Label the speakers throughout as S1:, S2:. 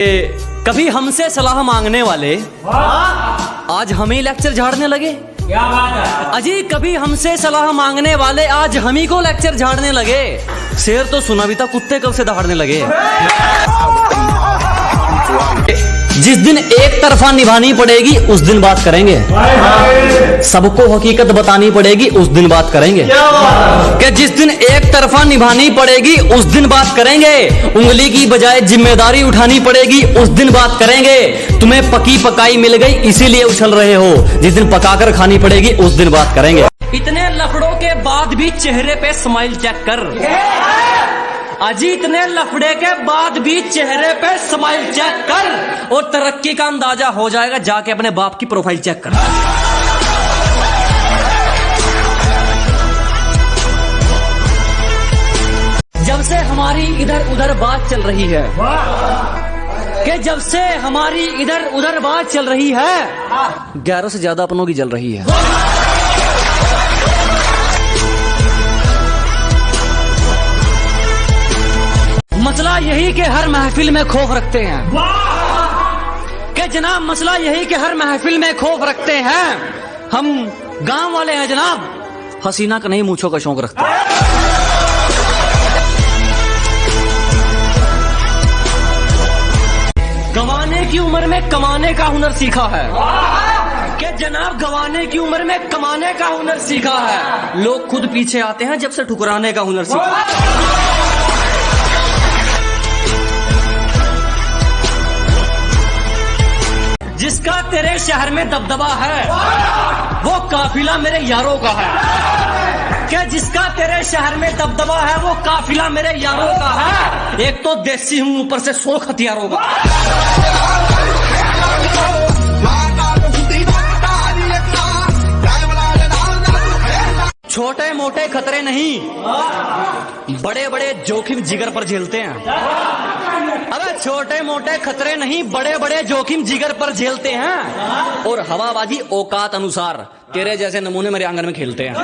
S1: कभी हमसे सलाह मांगने वाले आज हमें लेक्चर झाड़ने लगे।
S2: क्या बात है
S1: अजी, कभी हमसे सलाह मांगने वाले आज हम ही को लेक्चर झाड़ने लगे। शेर तो सुना भी था, कुत्ते कब से दहाड़ने लगे। जिस दिन एक तरफा निभानी पड़ेगी उस दिन बात करेंगे, सबको हकीकत बतानी पड़ेगी उस दिन बात करेंगे। कि जिस दिन एक तरफा निभानी पड़ेगी उस दिन बात करेंगे, उंगली की बजाय जिम्मेदारी उठानी पड़ेगी उस दिन बात करेंगे। तुम्हें पकी पकाई मिल गई इसीलिए उछल रहे हो, जिस दिन पकाकर खानी पड़ेगी उस दिन बात करेंगे। इतने लफड़ों के बाद भी चेहरे पे स्माइल चेक कर। अजी, इतने लफड़े के बाद भी चेहरे पे स्माइल चेक कर और तरक्की का अंदाजा हो जाएगा। जाके अपने बाप की प्रोफाइल चेक कर। जब से हमारी इधर उधर बात चल रही है, कि जब से हमारी इधर उधर बात चल रही है, 11 से ज्यादा अपनों की जल रही है। मसला यही कि हर महफिल में खौफ रखते हैं, कि जनाब मसला यही कि हर महफिल में खौफ रखते हैं। हम गांव वाले हैं जनाब, हसीना का नहीं मूंछों का शौक रखते हैं। गंवाने की उम्र में कमाने का हुनर सीखा है, कि जनाब गंवाने की उम्र में कमाने का हुनर सीखा है। लोग खुद पीछे आते हैं जब से ठुकराने का हुनर सीखा है। जिसका तेरे शहर में दबदबा है वो काफिला मेरे यारों का है, क्या जिसका तेरे शहर में दबदबा है वो काफिला मेरे यारों का है। एक तो देसी हूँ ऊपर से 100 हथियारों का। छोटे मोटे खतरे नहीं, बड़े बड़े जोखिम जिगर पर झेलते हैं। अबे छोटे मोटे खतरे नहीं, बड़े बड़े जोखिम जिगर पर झेलते हैं। और हवाबाजी औकात अनुसार तेरे जैसे नमूने मेरे आंगन में खेलते हैं।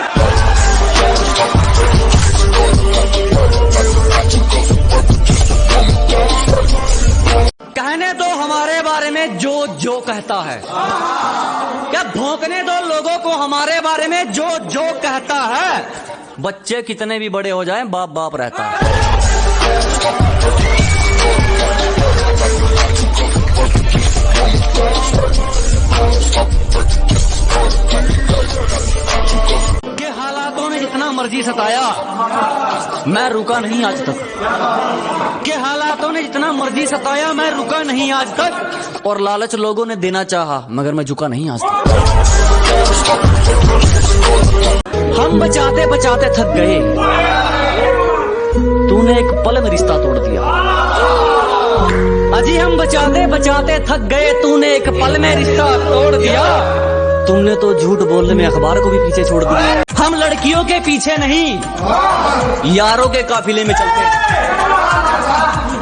S1: कहने दो हमारे बारे में जो जो कहता है, क्या भौंकने दो लोगों को हमारे बारे में जो जो कहता है। बच्चे कितने भी बड़े हो जाएं, बाप बाप रहता है। के हालातों ने जितना मर्जी सताया मैं रुका नहीं आज तक, के हालातों ने जितना मर्जी सताया मैं रुका नहीं आज तक। और लालच लोगों ने देना चाहा मगर मैं झुका नहीं आज तक। हम बचाते बचाते थक गए, तूने एक पल में रिश्ता तोड़ दिया। अजी, हम बचाते बचाते थक गए, तूने एक पल में रिश्ता तोड़ दिया। तुमने तो झूठ बोलने में अखबार को भी पीछे छोड़ दिया। हम लड़कियों के पीछे नहीं यारों के काफिले में चलते हैं।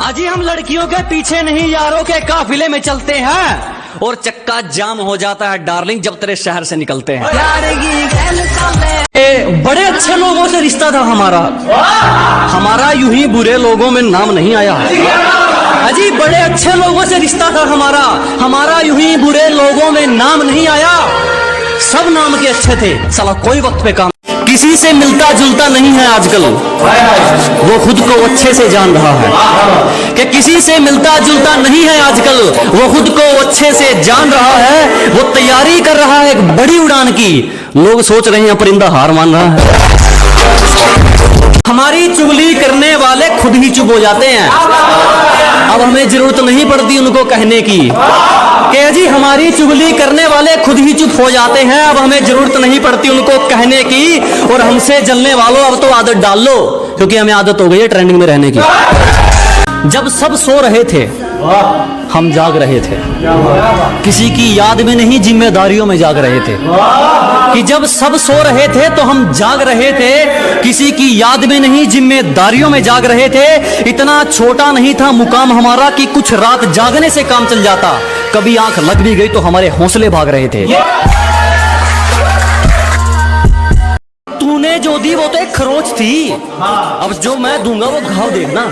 S1: अजी, हम लड़कियों के पीछे नहीं यारों के काफिले में चलते हैं। और चक्का जाम हो जाता है डार्लिंग जब तेरे शहर से निकलते हैं। बड़े अच्छे लोगों से रिश्ता था हमारा यूं ही बुरे लोगों में नाम नहीं आया। अजी, बड़े अच्छे लोगों से रिश्ता था हमारा यूं ही बुरे लोगों में नाम नहीं आया। सब नाम के अच्छे थे, साला कोई वक्त पे काम। किसी से मिलता जुलता नहीं है आजकल, वो खुद को अच्छे से जान रहा है। कि किसी से मिलता जुलता नहीं है आजकल, वो खुद को अच्छे से जान रहा है। वो तैयारी कर रहा है एक बड़ी उड़ान की, लोग सोच रहे हैं परिंदा हार मान रहा है। हमारी चुगली करने वाले खुद ही चुप हो जाते हैं, अब हमें जरूरत नहीं पड़ती उनको कहने की। कि जी हमारी चुगली करने वाले खुद ही चुप हो जाते हैं, अब हमें जरूरत नहीं पड़ती उनको कहने की। और हमसे जलने वालों अब तो आदत डाल लो, क्योंकि हमें आदत हो गई है ट्रेंडिंग में रहने की। जब सब सो रहे थे हम जाग रहे थे, किसी की याद में नहीं जिम्मेदारियों में जाग रहे थे। कि जब सब सो रहे थे तो हम जाग रहे थे, किसी की याद में नहीं जिम्मेदारियों में जाग रहे थे। इतना छोटा नहीं था मुकाम हमारा कि कुछ रात जागने से काम चल जाता। कभी आंख लग भी गई तो हमारे हौसले भाग रहे थे। तूने जो दी वो तो एक खरोच थी, अब जो मैं दूंगा वो घाव देखना।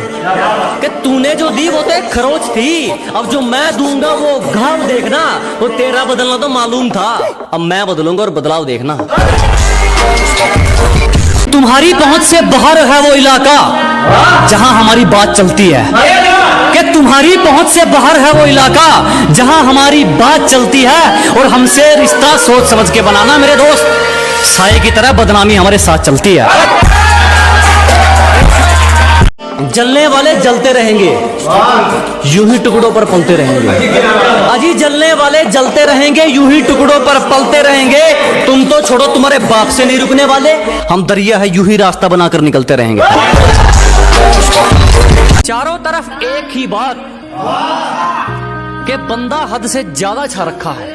S1: कि तूने जो दी वो तो एक खरोच थी, अब जो मैं दूंगा वो घाव देखना। वो तेरा बदलना तो मालूम था, अब मैं बदलूंगा और बदलाव देखना। तुम्हारी पहुंच से बाहर है वो इलाका जहां हमारी बात चलती है। कि तुम्हारी पहुंच से बाहर है वो इलाका जहां हमारी बात चलती है, और हमसे रिश्ता सोच समझ के बनाना मेरे दोस्त, साए की तरह बदनामी हमारे साथ चलती है। जलने वाले जलते रहेंगे, यूं ही टुकड़ों पर पलते रहेंगे। अजी जलने वाले जलते रहेंगे, यूं ही टुकड़ों पर पलते रहेंगे। तुम तो छोड़ो, तुम्हारे बाप से नहीं रुकने वाले, हम दरिया है यूं ही रास्ता बनाकर निकलते रहेंगे। चारों तरफ एक ही बात कि बंदा हद से ज्यादा छा रखा है।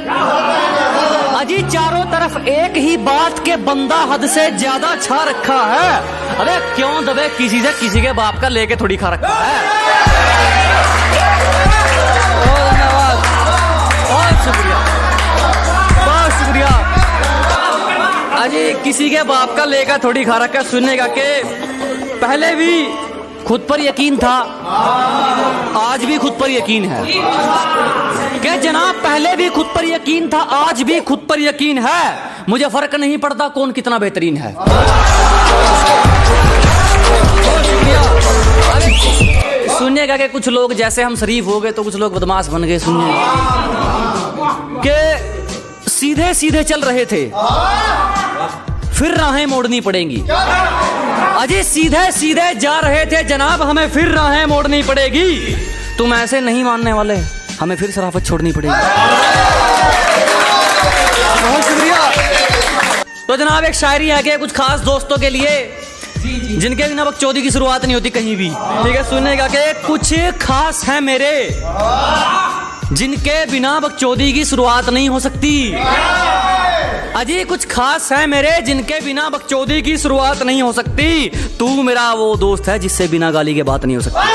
S1: अजी चारों तरफ एक ही बात के बंदा हद से ज्यादा छा रखा है। अरे क्यों दबे किसी से किसी के बाप का लेके थोड़ी खा रखा है। धन्यवाद, बहुत शुक्रिया, बहुत शुक्रिया। अजी किसी के बाप का लेकर थोड़ी खा रखा। सुनने का के पहले भी खुद पर यकीन था, आज भी खुद पर यकीन है। कि जनाब पहले भी खुद पर यकीन था, आज भी खुद पर यकीन है। मुझे फर्क नहीं पड़ता कौन कितना बेहतरीन है। सुनिएगा कि कुछ लोग जैसे हम शरीफ हो गए तो कुछ लोग बदमाश बन गए। सुनिए कि सीधे सीधे चल रहे थे, फिर राहें मोड़नी पड़ेंगी। अजी सीधे सीधे जा रहे थे जनाब, हमें फिर राहें मोड़नी पड़ेगी। तुम ऐसे नहीं मानने वाले, हमें फिर शराफत छोड़नी पड़ेगी। बहुत शुक्रिया। तो जनाब एक शायरी है कि कुछ खास दोस्तों के लिए जिनके बिना बकचोदी की शुरुआत नहीं होती कहीं भी। ठीक है, सुनने के कुछ खास है मेरे जिनके बिना बकचोदी की शुरुआत नहीं हो सकती। अजी कुछ खास है मेरे जिनके बिना बकचोदी की शुरुआत नहीं हो सकती। तू मेरा वो दोस्त है जिससे बिना गाली के बात नहीं हो सकती।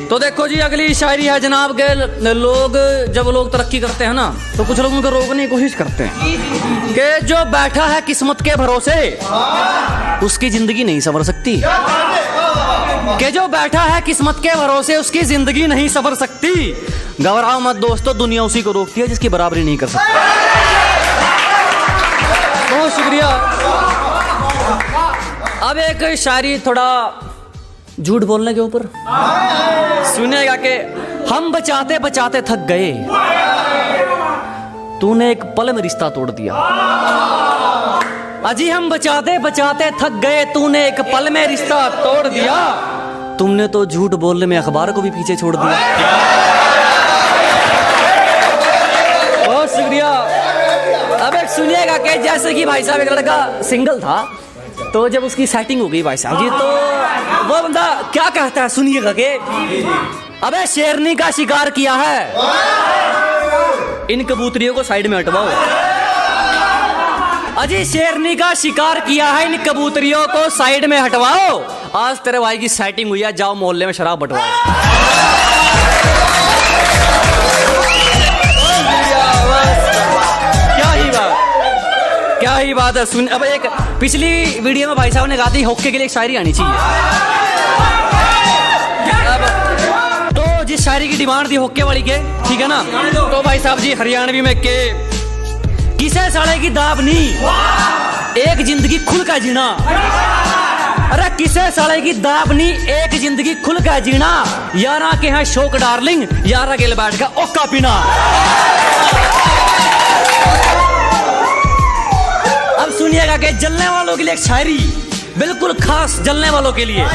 S1: तो देखो जी अगली शायरी है जनाब के लोग, जब लोग तरक्की करते हैं ना तो कुछ लोग उनको रोकने की कोशिश करते हैं कि जो बैठा है किस्मत के भरोसे उसकी जिंदगी नहीं संवर सकती। कि जो बैठा है किस्मत के भरोसे उसकी जिंदगी नहीं संवर सकती। घबराओ मत दोस्तों, दुनिया उसी को रोकती है जिसकी बराबरी नहीं कर सकती। बहुत शुक्रिया। अब एक शायरी थोड़ा झूठ बोलने के ऊपर सुनेगा कि हम बचाते बचाते थक गए, तूने एक पल में रिश्ता तोड़ दिया। अजी हम बचाते बचाते थक गए, तूने एक पल में रिश्ता तोड़ दिया। तुमने तो झूठ बोलने में अखबार को भी पीछे छोड़ दिया। बहुत शुक्रिया। अब एक सुनिएगा कि जैसे कि भाई साहब एक लड़का सिंगल था, तो जब उसकी सेटिंग हो गई भाई साहब जी, तो वो बंदा क्या कहता है सुनिएगा कि अबे शेरनी का शिकार किया है, इन कबूतरियों को साइड में हटवाओ। अजी शेरनी का शिकार किया है, इन कबूतरियों को साइड में हटवाओ। आज तेरे भाई की सेटिंग हुई है, जाओ मोहल्ले में शराब बंटवाओ। क्या ही बात है। सुन अब एक पिछली वीडियो में भाई साहब ने कहा थी होक्के के लिए एक शायरी आनी चाहिए। अब तो जिस शायरी की डिमांड थी होक्के वाली के, ठीक है ना, तो भाई साहब जी हरियाणवी में के किसे साड़े की दाबनी एक जिंदगी खुल का जीना। अरे किसे साड़े की दाबनी एक जिंदगी खुल का जीना। यारा के हैं शौक डार्लिंग, यारा के लिए बैठ का ओक्का पीना। सुनिएगा कि जलने वालों के लिए एक शायरी बिल्कुल खास जलने वालों के लिए।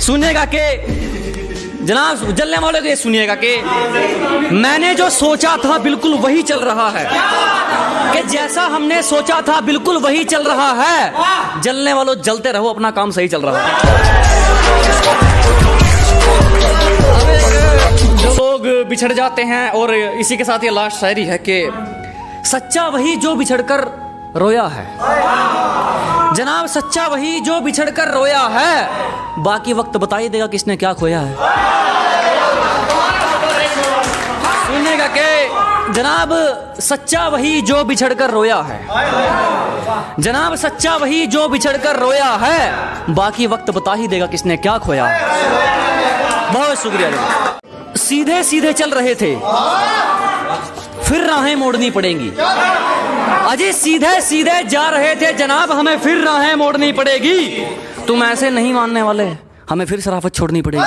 S1: सुनिएगा कि जनाब जलने वालों के लिए सुनिएगा कि मैंने जो सोचा था बिल्कुल वही चल रहा है। कि जैसा हमने सोचा था बिल्कुल वही चल रहा है। जलने वालों जलते रहो, अपना काम सही चल रहा है। जो लोग बिछड़ जाते हैं, और इसी के साथ ये लास्ट शायरी है कि सच्चा वही जो बिछड़कर रोया है। जनाब सच्चा वही जो बिछड़कर रोया है, बाकी वक्त बता ही देगा किसने क्या खोया है। सुनिएगा कि जनाब सच्चा वही जो बिछड़कर रोया है, जनाब सच्चा वही जो बिछड़कर रोया है, बाकी वक्त बता ही देगा किसने क्या खोया है। बहुत शुक्रिया जनाब। सीधे सीधे चल रहे थे फिर राहें मोड़नी पड़ेंगी। अजी सीधे सीधे जा रहे थे जनाब, हमें फिर राहें मोड़नी पड़ेगी। तुम ऐसे नहीं मानने वाले, हमें फिर शराफत छोड़नी पड़ेगी।